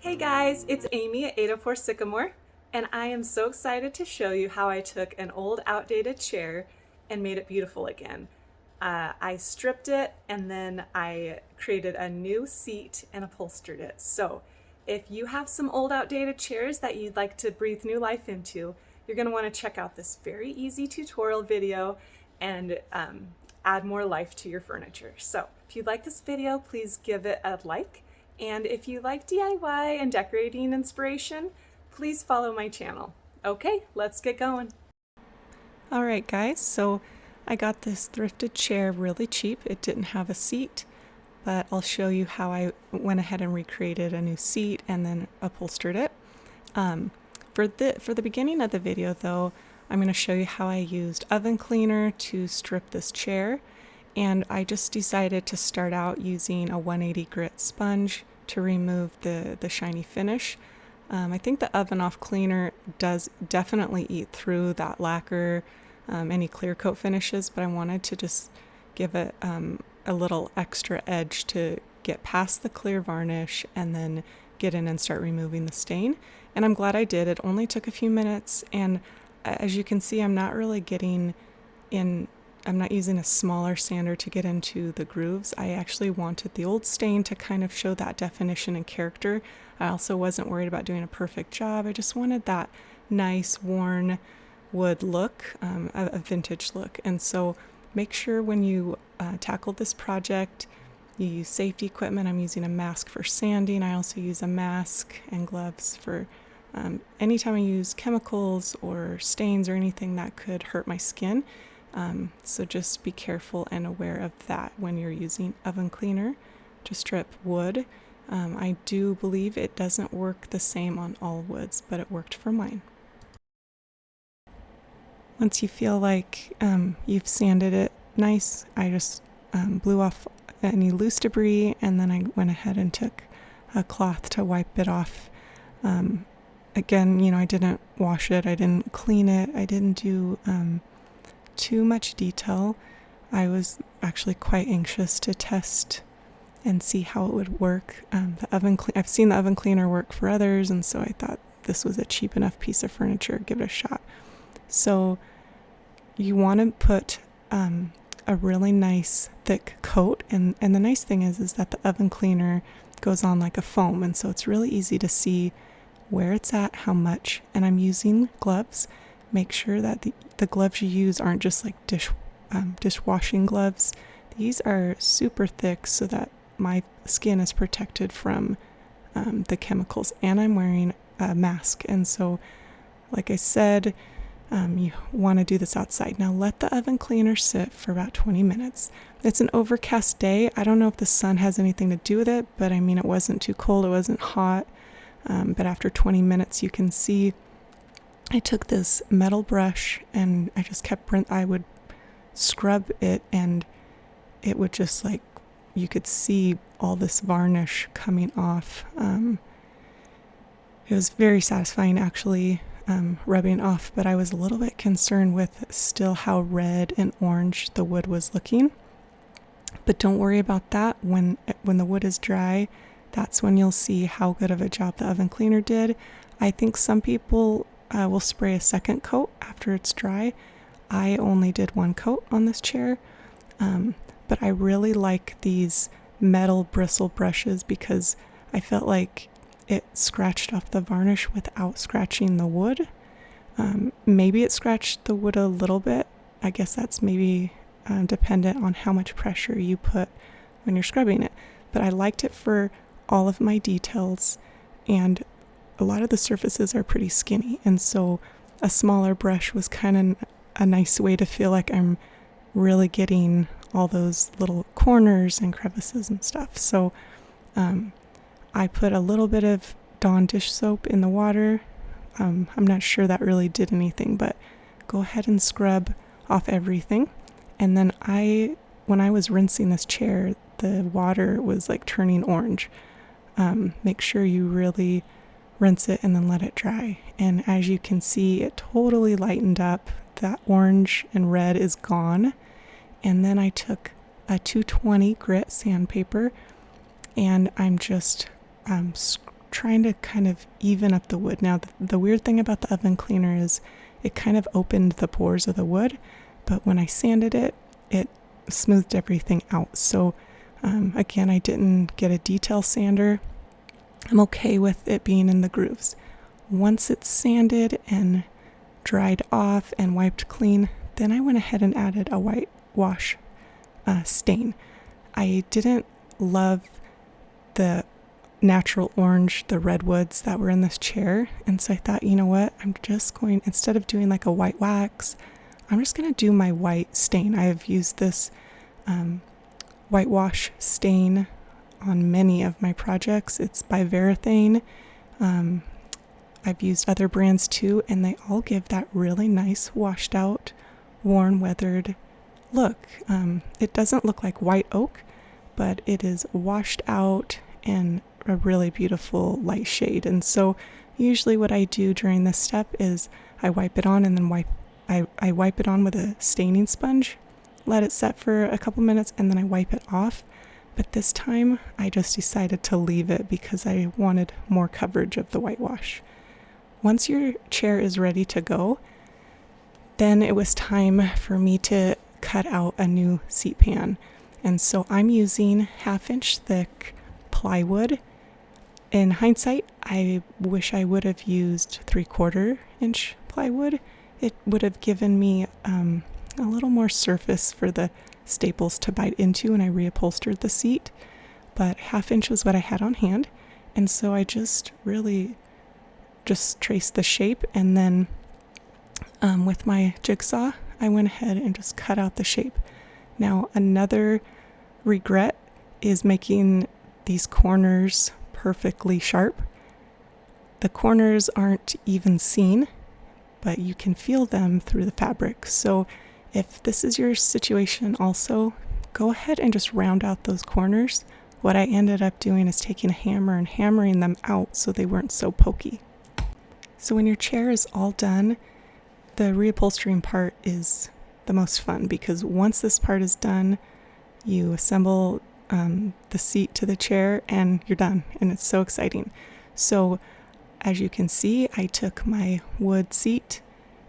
Hey guys, it's Amy at 804 Sycamore, and I am so excited to show you how I took an old outdated chair and made it beautiful again. I stripped it and then I created a new seat and upholstered it. So if you have some old outdated chairs that you'd like to breathe new life into, you're going to want to check out this very easy tutorial video and add more life to your furniture. So if you like this video, please give it a like. And if you like DIY and decorating inspiration, please follow my channel. Okay, let's get going. All right, guys, so I got this thrifted chair really cheap. It didn't have a seat, but I'll show you how I went ahead and recreated a new seat and then upholstered it. For the beginning of the video, though, I'm going to show you how I used oven cleaner to strip this chair. And I just decided to start out using a 180 grit sponge to remove the shiny finish. I think the oven off cleaner does definitely eat through that lacquer, any clear coat finishes, but I wanted to just give it a little extra edge to get past the clear varnish and then get in and start removing the stain. And I'm glad I did. It only took a few minutes, and as you can see, I'm not using a smaller sander to get into the grooves. I actually wanted the old stain to kind of show that definition and character. I also wasn't worried about doing a perfect job. I just wanted that nice worn wood look, a vintage look. And so make sure when you tackle this project, you use safety equipment. I'm using a mask for sanding. I also use a mask and gloves for anytime I use chemicals or stains or anything that could hurt my skin. So just be careful and aware of that when you're using oven cleaner to strip wood. I do believe it doesn't work the same on all woods, but it worked for mine. Once you feel like you've sanded it nice, I just blew off any loose debris, and then I went ahead and took a cloth to wipe it off. Again, I didn't wash it, I didn't clean it, I didn't do too much detail. I was actually quite anxious to test and see how it would work. I've seen the oven cleaner work for others, and so I thought this was a cheap enough piece of furniture, give it a shot. So you want to put a really nice thick coat, and the nice thing is that the oven cleaner goes on like a foam, and so it's really easy to see where it's at, how much. And I'm using gloves. Make sure that the gloves you use aren't just like dishwashing gloves. These are super thick so that my skin is protected from the chemicals, and I'm wearing a mask. And so, like I said, you want to do this outside. Now let the oven cleaner sit for about 20 minutes. It's an overcast day. I don't know if the sun has anything to do with it, but I mean, it wasn't too cold, it wasn't hot. But after 20 minutes, you can see I took this metal brush and I just I would scrub it, and it would just you could see all this varnish coming off. It was very satisfying actually, rubbing off, but I was a little bit concerned with still how red and orange the wood was looking. But don't worry about that. When the wood is dry, that's when you'll see how good of a job the oven cleaner did. I think some people will spray a second coat after it's dry. I only did one coat on this chair, but I really like these metal bristle brushes because I felt like it scratched off the varnish without scratching the wood. Maybe it scratched the wood a little bit. I guess that's maybe dependent on how much pressure you put when you're scrubbing it. But I liked it for all of my details, and a lot of the surfaces are pretty skinny, and so a smaller brush was kind of a nice way to feel like I'm really getting all those little corners and crevices and stuff. So I put a little bit of Dawn dish soap in the water. I'm not sure that really did anything, but go ahead and scrub off everything. And then when I was rinsing this chair, the water was like turning orange. Make sure you really rinse it and then let it dry. And as you can see, it totally lightened up. That orange and red is gone. And then I took a 220 grit sandpaper, and I'm just trying to kind of even up the wood. Now, the weird thing about the oven cleaner is it kind of opened the pores of the wood, but when I sanded it, it smoothed everything out. So again, I didn't get a detail sander. I'm okay with it being in the grooves. Once it's sanded and dried off and wiped clean, then I went ahead and added a whitewash stain. I didn't love the natural orange, the redwoods that were in this chair, and so I thought, you know what, I'm just going, instead of doing like a white wax, I'm just going to do my white stain. I have used this whitewash stain on many of my projects. It's by Varathane. I've used other brands too, and they all give that really nice washed out, worn, weathered look. It doesn't look like white oak, but it is washed out and a really beautiful light shade. And so usually what I do during this step is I wipe it on and then I wipe it on with a staining sponge, let it set for a couple minutes, and then I wipe it off. But this time I just decided to leave it because I wanted more coverage of the whitewash. Once your chair is ready to go, then it was time for me to cut out a new seat pan. And so I'm using 1/2 inch thick plywood. In hindsight, I wish I would have used 3/4 inch plywood. It would have given me a little more surface for the staples to bite into when I reupholstered the seat. But 1/2 inch was what I had on hand. And so I just really traced the shape, and then with my jigsaw, I went ahead and just cut out the shape. Now, another regret is making these corners perfectly sharp. The corners aren't even seen, but you can feel them through the fabric. So if this is your situation also, go ahead and just round out those corners. What I ended up doing is taking a hammer and hammering them out so they weren't so pokey. So when your chair is all done, the reupholstering part is the most fun, because once this part is done, you assemble the seat to the chair and you're done, and it's so exciting. So as you can see, I took my wood seat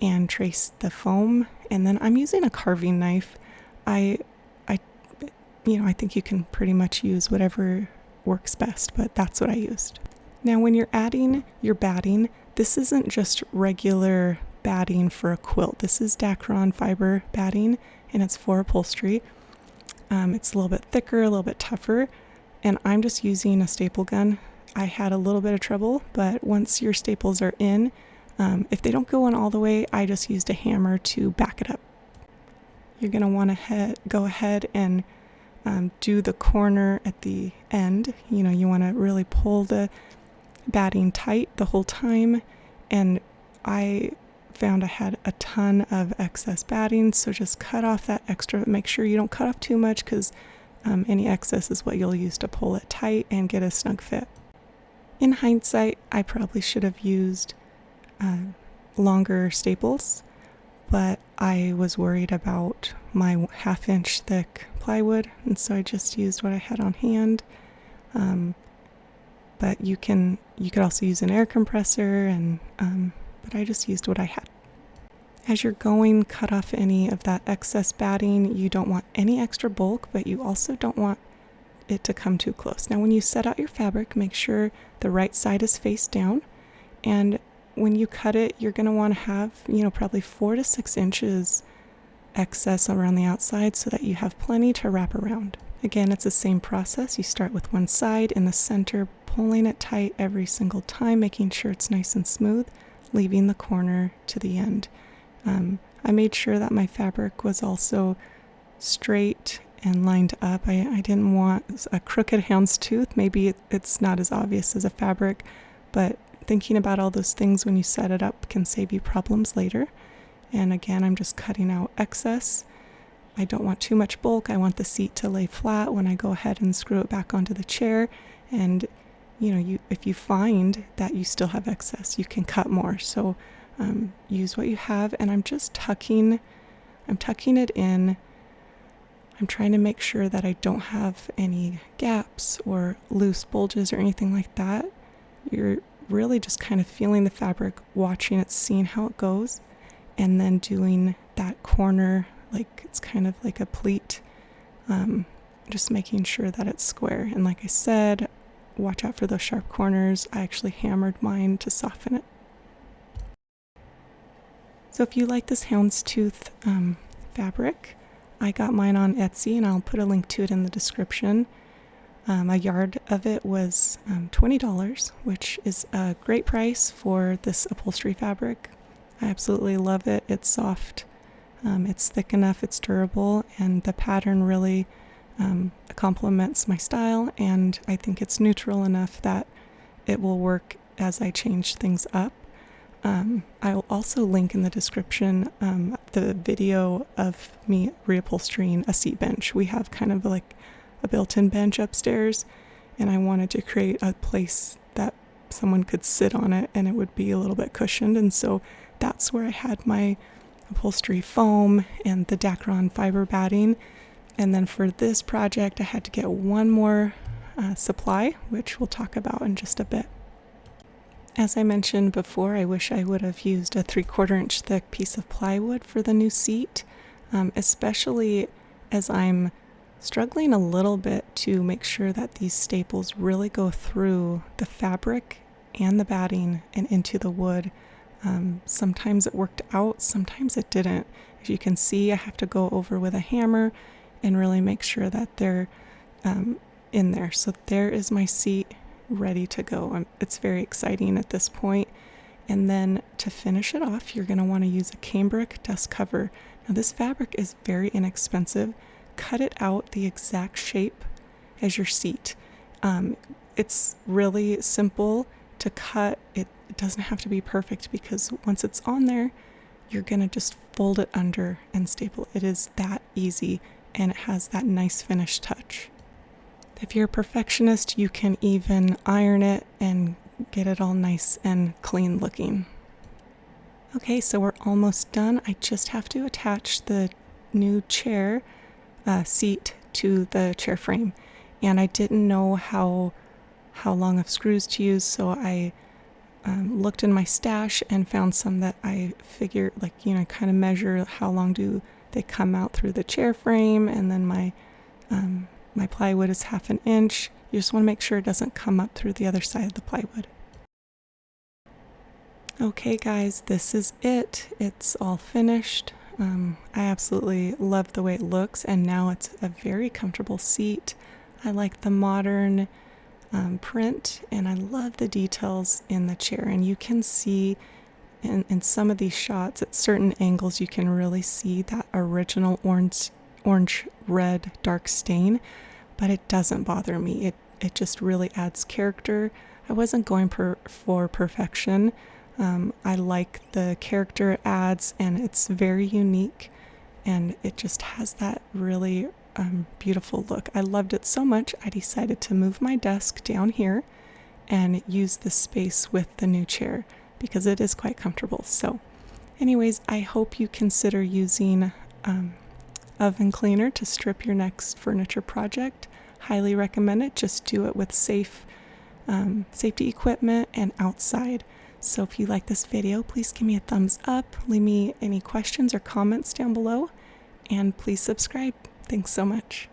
and traced the foam, and then I'm using a carving knife. I think you can pretty much use whatever works best, but that's what I used. Now, when you're adding your batting, this isn't just regular batting for a quilt. This is Dacron fiber batting, and it's for upholstery. It's a little bit thicker, a little bit tougher, and I'm just using a staple gun. I had a little bit of trouble, but once your staples are in, if they don't go in all the way, I just used a hammer to back it up. You're going to want to go ahead and do the corner at the end. You want to really pull the batting tight the whole time, and I found I had a ton of excess batting, so just cut off that extra. Make sure you don't cut off too much, because any excess is what you'll use to pull it tight and get a snug fit. In hindsight, I probably should have used longer staples, but I was worried about my 1/2 inch thick plywood, and so I just used what I had on hand. But you could also use an air compressor, and but I just used what I had. As you're going, cut off any of that excess batting. You don't want any extra bulk, but you also don't want it to come too close. Now, when you set out your fabric, make sure the right side is face down, and when you cut it, you're going to want to have, probably 4 to 6 inches excess around the outside so that you have plenty to wrap around. Again, it's the same process. You start with one side in the center, pulling it tight every single time, making sure it's nice and smooth, leaving the corner to the end. I made sure that my fabric was also straight and lined up. I didn't want a crooked houndstooth. Maybe it's not as obvious as a fabric, but thinking about all those things when you set it up can save you problems later. And again, I'm just cutting out excess. I don't want too much bulk. I want the seat to lay flat when I go ahead and screw it back onto the chair. And if you find that you still have excess, you can cut more. So use what you have, and I'm tucking it in. I'm trying to make sure that I don't have any gaps or loose bulges or anything like that. you're really just kind of feeling the fabric, watching it, seeing how it goes, and then doing that corner like it's kind of like a pleat, just making sure that it's square. And like I said, watch out for those sharp corners. I actually hammered mine to soften it. So if you like this houndstooth fabric, I got mine on Etsy, and I'll put a link to it in the description. A yard of it was $20, which is a great price for this upholstery fabric. I absolutely love it. It's soft, it's thick enough, it's durable, and the pattern really complements my style, and I think it's neutral enough that it will work as I change things up. I'll also link in the description the video of me reupholstering a seat bench. We have kind of like a built-in bench upstairs, and I wanted to create a place that someone could sit on it and it would be a little bit cushioned, and so that's where I had my upholstery foam and the Dacron fiber batting. And then for this project I had to get one more supply, which we'll talk about in just a bit. As I mentioned before, I wish I would have used a 3/4 inch thick piece of plywood for the new seat, especially as I'm struggling a little bit to make sure that these staples really go through the fabric and the batting and into the wood. Sometimes it worked out, sometimes it didn't. As you can see, I have to go over with a hammer and really make sure that they're in there. So there is my seat ready to go. It's very exciting at this point. And then to finish it off, you're going to want to use a cambric dust cover. Now this fabric is very inexpensive. Cut it out the exact shape as your seat. It's really simple to cut. It doesn't have to be perfect, because once it's on there, you're going to just fold it under and staple. It is that easy, and it has that nice finished touch. If you're a perfectionist, you can even iron it and get it all nice and clean looking. Okay, so we're almost done. I just have to attach the new chair seat to the chair frame, and I didn't know how long of screws to use, so I looked in my stash and found some that I figured, like, kind of measure how long do they come out through the chair frame, and then my plywood is 1/2 inch. You just want to make sure it doesn't come up through the other side of the plywood. Okay guys, this is it. It's all finished. I absolutely love the way it looks, and now it's a very comfortable seat. I like the modern print, and I love the details in the chair, and you can see in some of these shots at certain angles you can really see that original orange red dark stain, but it doesn't bother me. It just really adds character. I wasn't going for perfection. I like the character it adds, and it's very unique, and it just has that really beautiful look. I loved it so much I decided to move my desk down here and use the space with the new chair because it is quite comfortable. So anyways, I hope you consider using oven cleaner to strip your next furniture project. Highly recommend it. Just do it with safety equipment and outside. So if you like this video, please give me a thumbs up, leave me any questions or comments down below, and please subscribe. Thanks so much.